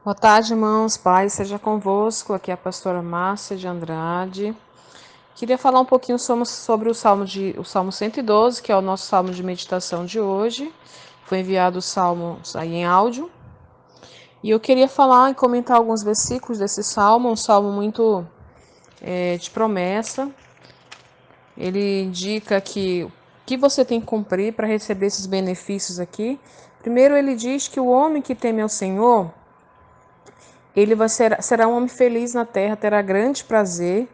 Boa tarde, irmãos. Paz seja convosco. Aqui é a pastora Márcia de Andrade. Queria falar um pouquinho sobre o Salmo 112, que é o nosso salmo de meditação de hoje. Foi enviado o salmo aí em áudio. E eu queria falar e comentar alguns versículos desse salmo, um salmo muito de promessa. Ele indica que o que você tem que cumprir para receber esses benefícios aqui. Primeiro, ele diz que o homem que teme ao Senhor, ele será um homem feliz na terra, terá grande prazer,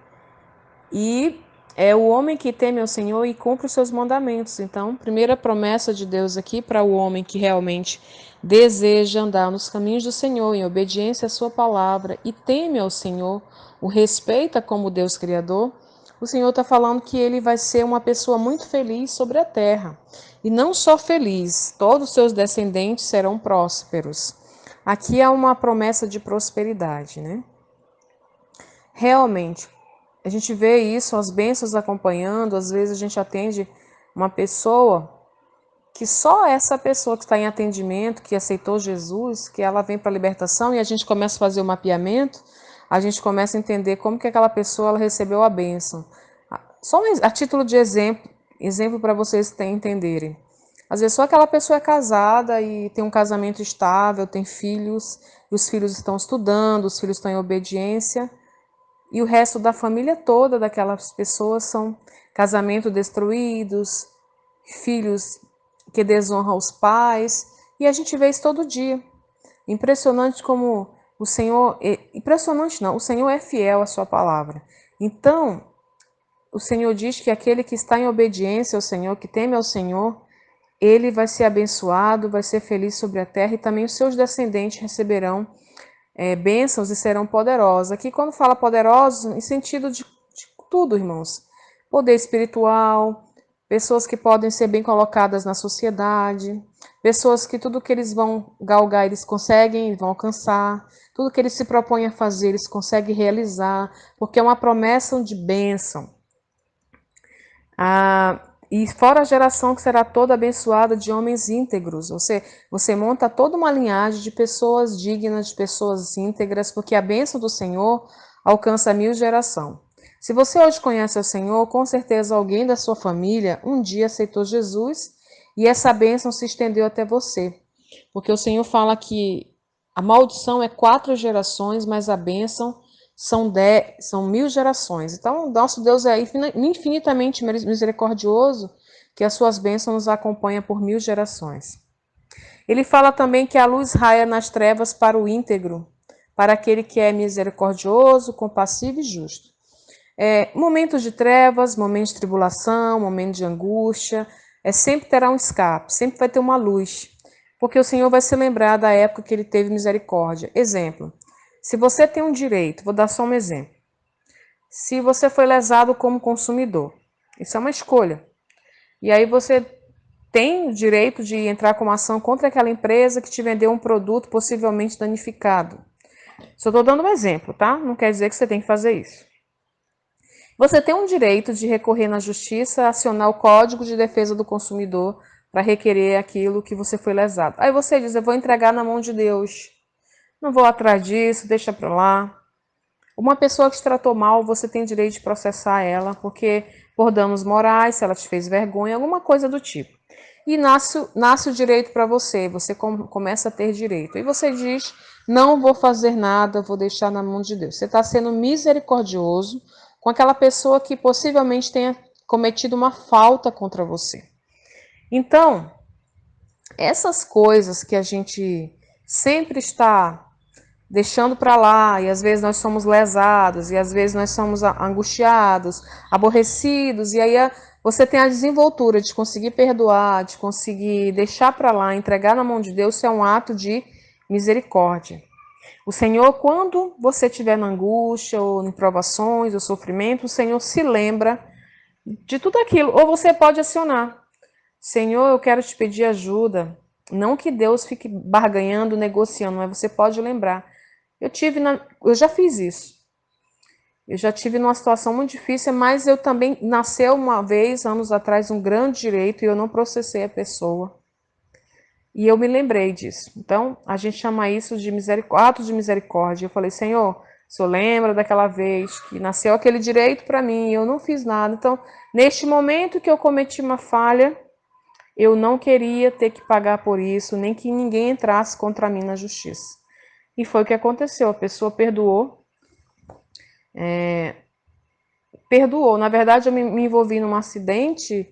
e é o homem que teme ao Senhor e cumpre os seus mandamentos. Então, primeira promessa de Deus aqui para o homem que realmente deseja andar nos caminhos do Senhor, em obediência à sua palavra, e teme ao Senhor, o respeita como Deus Criador. O Senhor está falando que ele vai ser uma pessoa muito feliz sobre a terra. E não só feliz, todos os seus descendentes serão prósperos. Aqui há uma promessa de prosperidade, né? Realmente, a gente vê isso, as bênçãos acompanhando, às vezes a gente atende uma pessoa que só essa pessoa que está em atendimento, que aceitou Jesus, que ela vem para a libertação e a gente começa a fazer o mapeamento, a gente começa a entender como que aquela pessoa ela recebeu a bênção. Só a título de exemplo para vocês entenderem. Às vezes só aquela pessoa é casada e tem um casamento estável, tem filhos, e os filhos estão estudando, os filhos estão em obediência, e o resto da família toda daquelas pessoas são casamentos destruídos, filhos que desonram os pais, e a gente vê isso todo dia. Impressionante como o Senhor, impressionante não, o Senhor é fiel à sua palavra. Então, o Senhor diz que aquele que está em obediência ao Senhor, que teme ao Senhor, ele vai ser abençoado, vai ser feliz sobre a terra, e também os seus descendentes receberão bênçãos e serão poderosos. Aqui, quando fala poderosos, em sentido de tudo, irmãos. Poder espiritual, pessoas que podem ser bem colocadas na sociedade, pessoas que tudo que eles vão galgar, eles conseguem, vão alcançar, tudo que eles se propõem a fazer, eles conseguem realizar, porque é uma promessa de bênção. E fora a geração que será toda abençoada de homens íntegros. Você monta toda uma linhagem de pessoas dignas, de pessoas íntegras, porque a bênção do Senhor alcança 1000 gerações. Se você hoje conhece o Senhor, com certeza alguém da sua família um dia aceitou Jesus e essa bênção se estendeu até você. Porque o Senhor fala que a maldição é 4 gerações, mas a bênção são 1000 gerações. Então, nosso Deus é infinitamente misericordioso, que as suas bênçãos nos acompanham por 1000 gerações. Ele fala também que a luz raia nas trevas para o íntegro, para aquele que é misericordioso, compassivo e justo. Momentos de trevas, momentos de tribulação, momentos de angústia, sempre terá um escape, sempre vai ter uma luz, porque o Senhor vai se lembrar da época que ele teve misericórdia. Exemplo, se você tem um direito, vou dar só um exemplo. Se você foi lesado como consumidor, isso é uma escolha. E aí você tem o direito de entrar com uma ação contra aquela empresa que te vendeu um produto possivelmente danificado. Só estou dando um exemplo, tá? Não quer dizer que você tem que fazer isso. Você tem um direito de recorrer na justiça, acionar o Código de Defesa do Consumidor para requerer aquilo que você foi lesado. Aí você diz, eu vou entregar na mão de Deus. Não vou atrás disso, deixa para lá. Uma pessoa que te tratou mal, você tem direito de processar ela, porque por danos morais, se ela te fez vergonha, alguma coisa do tipo. E nasce o direito para você começa a ter direito. E você diz, não vou fazer nada, vou deixar na mão de Deus. Você está sendo misericordioso com aquela pessoa que possivelmente tenha cometido uma falta contra você. Então, essas coisas que a gente sempre está deixando para lá, e às vezes nós somos lesados, e às vezes nós somos angustiados, aborrecidos, e aí você tem a desenvoltura de conseguir perdoar, de conseguir deixar para lá, entregar na mão de Deus, isso é um ato de misericórdia. O Senhor, quando você estiver na angústia, ou em provações, ou sofrimento, o Senhor se lembra de tudo aquilo, ou você pode acionar. Senhor, eu quero te pedir ajuda. Não que Deus fique barganhando, negociando, mas você pode lembrar. Eu já fiz isso. Eu já tive numa situação muito difícil, mas eu também nasceu uma vez, anos atrás, um grande direito e eu não processei a pessoa. E eu me lembrei disso. Então, a gente chama isso de ato de misericórdia. Eu falei, Senhor, o Senhor lembra daquela vez que nasceu aquele direito para mim e eu não fiz nada. Então, neste momento que eu cometi uma falha, eu não queria ter que pagar por isso, nem que ninguém entrasse contra mim na justiça. E foi o que aconteceu. A pessoa perdoou. Perdoou. Na verdade, eu me envolvi num acidente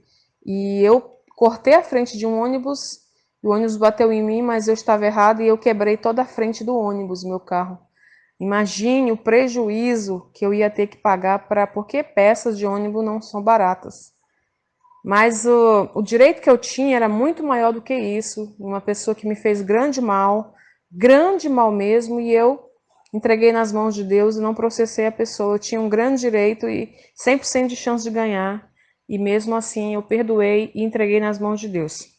e eu cortei a frente de um ônibus. O ônibus bateu em mim, mas eu estava errado e eu quebrei toda a frente do ônibus, meu carro. Imagine o prejuízo que eu ia ter que pagar porque peças de ônibus não são baratas. Mas o direito que eu tinha era muito maior do que isso. Uma pessoa que me fez grande mal mesmo, e eu entreguei nas mãos de Deus e não processei a pessoa. Eu tinha um grande direito e 100% de chance de ganhar. E mesmo assim eu perdoei e entreguei nas mãos de Deus.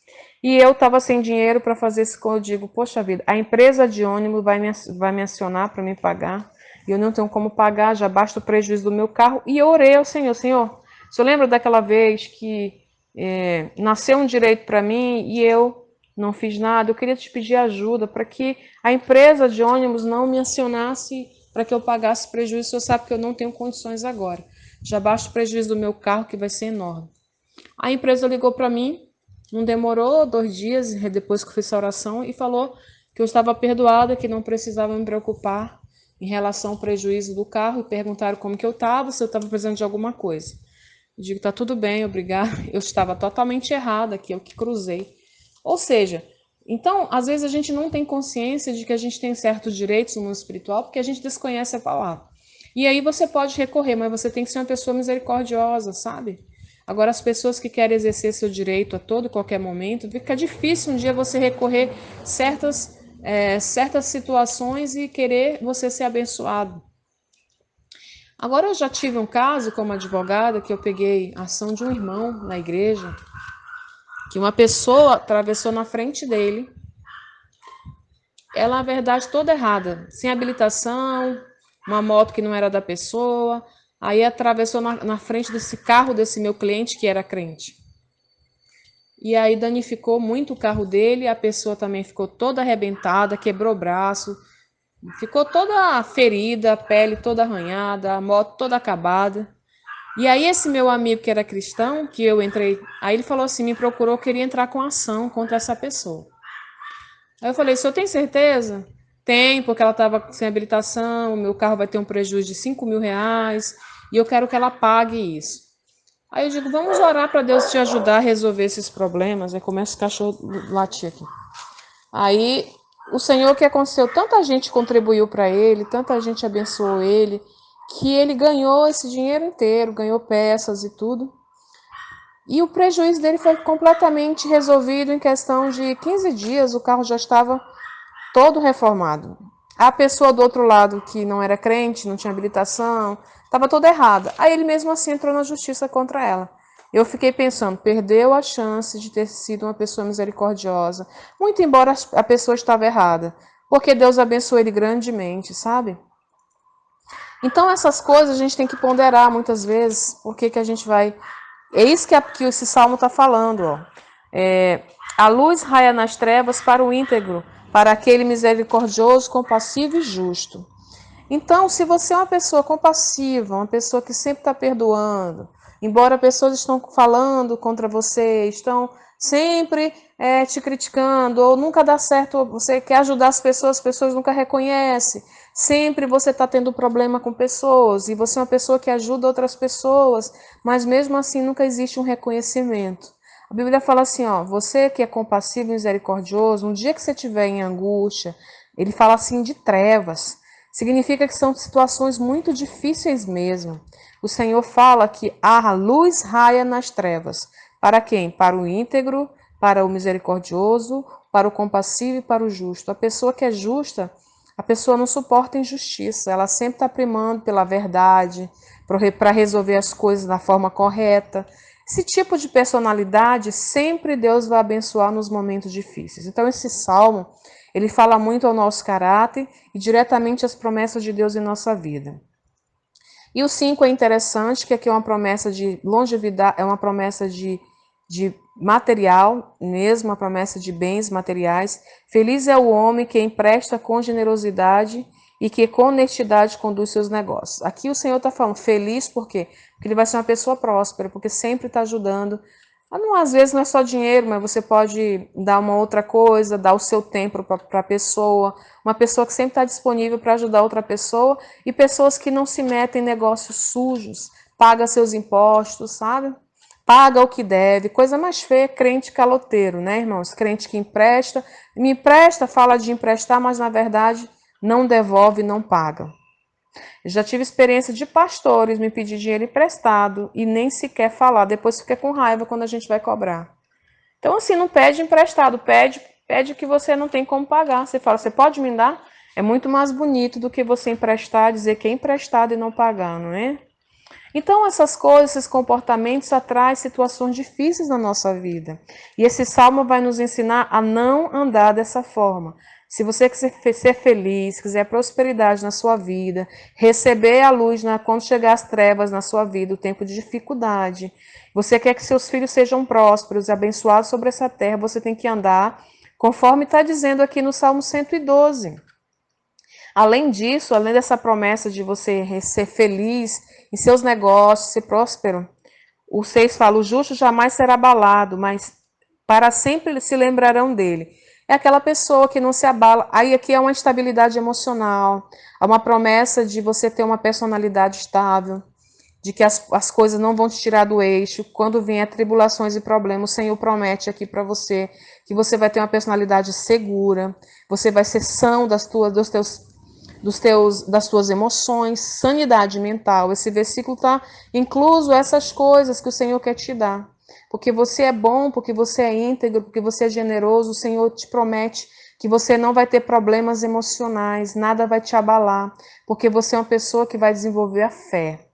E eu estava sem dinheiro para fazer isso, como eu digo, poxa vida, a empresa de ônibus vai me acionar para me pagar, e eu não tenho como pagar, já basta o prejuízo do meu carro. E eu orei ao Senhor, Senhor, o Senhor lembra daquela vez que nasceu um direito para mim e eu não fiz nada? Eu queria te pedir ajuda para que a empresa de ônibus não me acionasse para que eu pagasse prejuízo. O Senhor sabe que eu não tenho condições agora. Já basta o prejuízo do meu carro, que vai ser enorme. A empresa ligou para mim, não demorou 2 dias depois que eu fiz essa oração, e falou que eu estava perdoada, que não precisava me preocupar em relação ao prejuízo do carro, e perguntaram como que eu estava, se eu estava precisando de alguma coisa. Eu digo, tá tudo bem, obrigado. Eu estava totalmente errada aqui, eu que cruzei. Ou seja, então, às vezes a gente não tem consciência de que a gente tem certos direitos no mundo espiritual porque a gente desconhece a palavra. E aí você pode recorrer, mas você tem que ser uma pessoa misericordiosa, sabe? Agora, as pessoas que querem exercer seu direito a todo e qualquer momento, fica difícil um dia você recorrer certas situações e querer você ser abençoado. Agora, eu já tive um caso como advogada que eu peguei a ação de um irmão na igreja, que uma pessoa atravessou na frente dele, ela, na verdade, toda errada, sem habilitação, uma moto que não era da pessoa, aí atravessou na frente desse carro desse meu cliente que era crente. E aí danificou muito o carro dele, a pessoa também ficou toda arrebentada, quebrou o braço, ficou toda ferida, a pele toda arranhada, a moto toda acabada. E aí esse meu amigo que era cristão, que eu entrei, aí ele falou assim, me procurou, queria entrar com ação contra essa pessoa. Aí eu falei, o senhor tem certeza? Tem, porque ela estava sem habilitação, o meu carro vai ter um prejuízo de R$ 5.000 e eu quero que ela pague isso. Aí eu digo, vamos orar para Deus te ajudar a resolver esses problemas. Aí começa o cachorro latir aqui. Aí o Senhor, o que aconteceu? Tanta gente contribuiu para ele, tanta gente abençoou ele, que ele ganhou esse dinheiro inteiro, ganhou peças e tudo. E o prejuízo dele foi completamente resolvido em questão de 15 dias, o carro já estava todo reformado. A pessoa do outro lado, que não era crente, não tinha habilitação, estava toda errada. Aí ele mesmo assim entrou na justiça contra ela. Eu fiquei pensando, perdeu a chance de ter sido uma pessoa misericordiosa, muito embora a pessoa estava errada, porque Deus abençoou ele grandemente, sabe? Então essas coisas a gente tem que ponderar muitas vezes, porque que a gente vai... É isso que esse salmo está falando, ó. A luz raia nas trevas para o íntegro, para aquele misericordioso, compassivo e justo. Então, se você é uma pessoa compassiva, uma pessoa que sempre está perdoando, embora pessoas estão falando contra você, estão sempre te criticando, ou nunca dá certo, você quer ajudar as pessoas nunca reconhecem, sempre você está tendo problema com pessoas, e você é uma pessoa que ajuda outras pessoas, mas mesmo assim nunca existe um reconhecimento. A Bíblia fala assim, ó, você que é compassivo e misericordioso, um dia que você estiver em angústia, ele fala assim de trevas, significa que são situações muito difíceis mesmo. O Senhor fala que a luz raia nas trevas. Para quem? Para o íntegro, para o misericordioso, para o compassivo e para o justo. A pessoa que é justa, a pessoa não suporta injustiça. Ela sempre está primando pela verdade, para resolver as coisas da forma correta. Esse tipo de personalidade sempre Deus vai abençoar nos momentos difíceis. Então esse salmo, ele fala muito ao nosso caráter e diretamente às promessas de Deus em nossa vida. E o 5 é interessante, que aqui é uma promessa de longevidade, é uma promessa de de material, mesmo a promessa de bens materiais. Feliz é o homem que empresta com generosidade e que com honestidade conduz seus negócios. Aqui o Senhor está falando feliz por quê? Porque ele vai ser uma pessoa próspera, porque sempre está ajudando. Não, às vezes não é só dinheiro, mas você pode dar uma outra coisa, dar o seu tempo para a pessoa, uma pessoa que sempre está disponível para ajudar outra pessoa, e pessoas que não se metem em negócios sujos, paga seus impostos, sabe? Paga o que deve, coisa mais feia, crente caloteiro, né, irmãos? Crente que empresta, me empresta, fala de emprestar, mas na verdade não devolve, não paga. Já tive experiência de pastores me pedir dinheiro emprestado e nem sequer falar, depois fica com raiva quando a gente vai cobrar. Então, assim, não pede emprestado, pede que você não tem como pagar. Você fala, você pode me dar? É muito mais bonito do que você emprestar, dizer que é emprestado e não pagar, não é? Então, essas coisas, esses comportamentos atraem situações difíceis na nossa vida. E esse salmo vai nos ensinar a não andar dessa forma. Se você quiser ser feliz, quiser prosperidade na sua vida, receber a luz quando chegar as trevas na sua vida, o tempo de dificuldade, você quer que seus filhos sejam prósperos e abençoados sobre essa terra, você tem que andar conforme está dizendo aqui no Salmo 112. Além disso, além dessa promessa de você ser feliz em seus negócios, ser próspero, o 6 fala, o justo jamais será abalado, mas para sempre se lembrarão dele. É aquela pessoa que não se abala. Aí aqui é uma estabilidade emocional, é uma promessa de você ter uma personalidade estável, de que as coisas não vão te tirar do eixo. Quando vier tribulações e problemas, o Senhor promete aqui para você que você vai ter uma personalidade segura, você vai ser são das suas emoções, sanidade mental. Esse versículo está incluso essas coisas que o Senhor quer te dar. Porque você é bom, porque você é íntegro, porque você é generoso, o Senhor te promete que você não vai ter problemas emocionais, nada vai te abalar, porque você é uma pessoa que vai desenvolver a fé.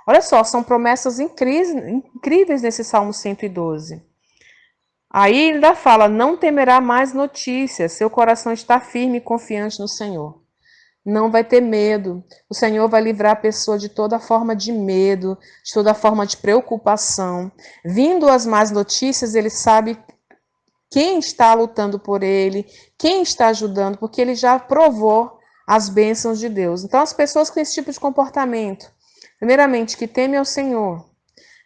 Olha só, são promessas incríveis nesse Salmo 112. Aí ainda fala, não temerá mais notícias, seu coração está firme e confiante no Senhor. Não vai ter medo. O Senhor vai livrar a pessoa de toda forma de medo, de toda forma de preocupação. Vindo as más notícias, ele sabe quem está lutando por ele, quem está ajudando, porque ele já provou as bênçãos de Deus. Então, as pessoas com esse tipo de comportamento, primeiramente, que temem ao Senhor,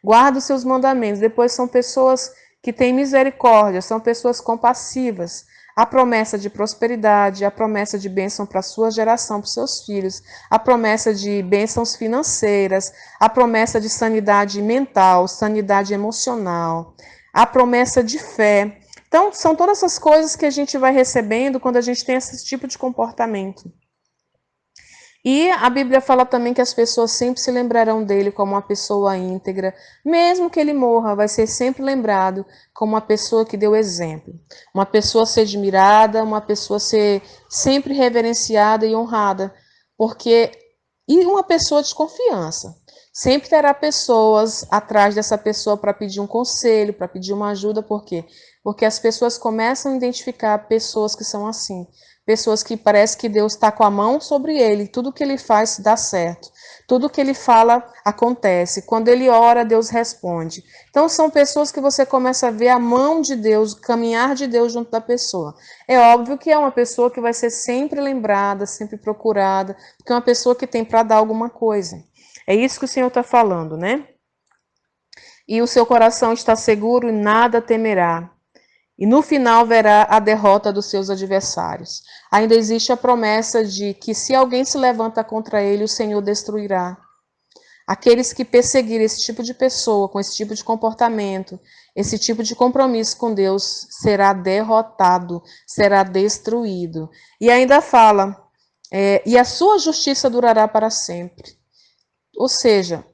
guardam os seus mandamentos, depois são pessoas que têm misericórdia, são pessoas compassivas, a promessa de prosperidade, a promessa de bênção para a sua geração, para os seus filhos, a promessa de bênçãos financeiras, a promessa de sanidade mental, sanidade emocional, a promessa de fé. Então, são todas essas coisas que a gente vai recebendo quando a gente tem esse tipo de comportamento. E a Bíblia fala também que as pessoas sempre se lembrarão dele como uma pessoa íntegra, mesmo que ele morra, vai ser sempre lembrado como uma pessoa que deu exemplo, uma pessoa a ser admirada, uma pessoa a ser sempre reverenciada e honrada, e uma pessoa de confiança. Sempre terá pessoas atrás dessa pessoa para pedir um conselho, para pedir uma ajuda, por quê? Porque as pessoas começam a identificar pessoas que são assim. Pessoas que parece que Deus está com a mão sobre ele, tudo que ele faz dá certo, tudo que ele fala acontece, quando ele ora, Deus responde. Então são pessoas que você começa a ver a mão de Deus, o caminhar de Deus junto da pessoa. É óbvio que é uma pessoa que vai ser sempre lembrada, sempre procurada, porque é uma pessoa que tem para dar alguma coisa. É isso que o Senhor está falando, né? E o seu coração está seguro e nada temerá. E no final verá a derrota dos seus adversários. Ainda existe a promessa de que se alguém se levanta contra ele, o Senhor destruirá. Aqueles que perseguirem esse tipo de pessoa, com esse tipo de comportamento, esse tipo de compromisso com Deus, será derrotado, será destruído. E ainda fala, e a sua justiça durará para sempre. Ou seja,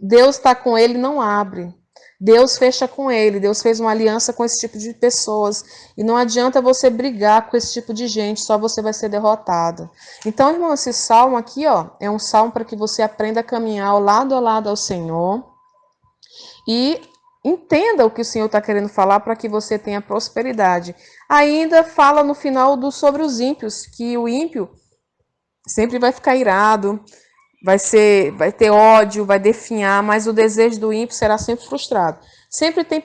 Deus está com ele e não abre. Deus fecha com ele, Deus fez uma aliança com esse tipo de pessoas. E não adianta você brigar com esse tipo de gente, só você vai ser derrotado. Então, irmão, esse salmo aqui, ó, é um salmo para que você aprenda a caminhar ao lado ao Senhor. E entenda o que o Senhor está querendo falar para que você tenha prosperidade. Ainda fala no final sobre os ímpios, que o ímpio sempre vai ficar irado, vai ter ódio, vai definhar, mas o desejo do ímpio será sempre frustrado. Sempre tem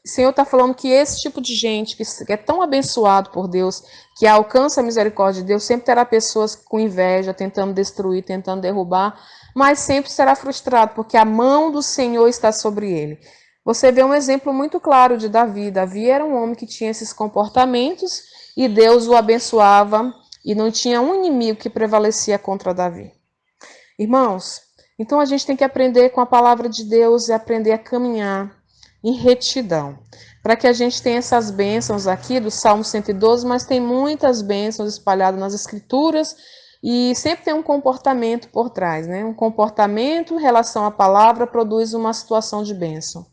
o Senhor está falando que esse tipo de gente que é tão abençoado por Deus, que alcança a misericórdia de Deus, sempre terá pessoas com inveja, tentando destruir, tentando derrubar, mas sempre será frustrado, porque a mão do Senhor está sobre ele. Você vê um exemplo muito claro de Davi. Davi era um homem que tinha esses comportamentos e Deus o abençoava e não tinha um inimigo que prevalecia contra Davi. Irmãos, então a gente tem que aprender com a palavra de Deus e aprender a caminhar em retidão, para que a gente tenha essas bênçãos aqui do Salmo 112, mas tem muitas bênçãos espalhadas nas Escrituras e sempre tem um comportamento por trás, né? Um comportamento em relação à palavra produz uma situação de bênção.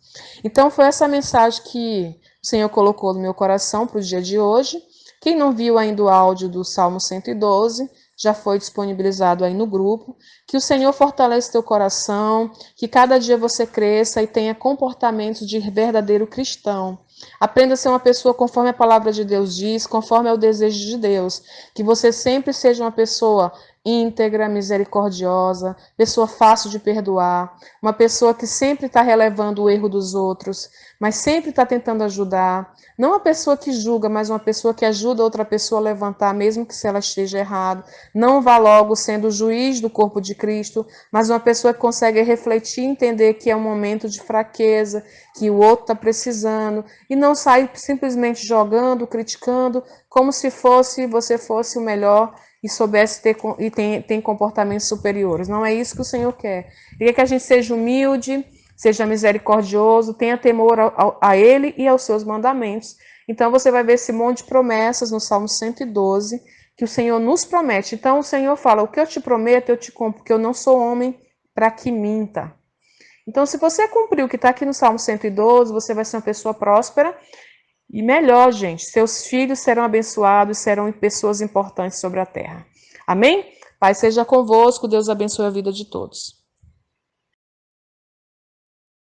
Então foi essa mensagem que o Senhor colocou no meu coração para o dia de hoje. Quem não viu ainda o áudio do Salmo 112, já foi disponibilizado aí no grupo. Que o Senhor fortaleça teu coração, que cada dia você cresça e tenha comportamentos de verdadeiro cristão. Aprenda a ser uma pessoa conforme a palavra de Deus diz, conforme é o desejo de Deus. Que você sempre seja uma pessoa íntegra, misericordiosa, pessoa fácil de perdoar, uma pessoa que sempre está relevando o erro dos outros, mas sempre está tentando ajudar. Não uma pessoa que julga, mas uma pessoa que ajuda outra pessoa a levantar, mesmo que se ela esteja errado. Não vá logo sendo o juiz do corpo de Cristo, mas uma pessoa que consegue refletir e entender que é um momento de fraqueza, que o outro está precisando, e não sair simplesmente jogando, criticando, como se você fosse o melhor e soubesse ter e tem comportamentos superiores. Não é isso que o Senhor quer. Ele quer que a gente seja humilde, seja misericordioso, tenha temor a Ele e aos seus mandamentos. Então você vai ver esse monte de promessas no Salmo 112, que o Senhor nos promete. Então o Senhor fala, o que eu te prometo, eu te cumpro, porque eu não sou homem para que minta. Então se você cumprir o que está aqui no Salmo 112, você vai ser uma pessoa próspera. E melhor, gente, seus filhos serão abençoados, serão pessoas importantes sobre a terra. Amém? Pai seja convosco, Deus abençoe a vida de todos.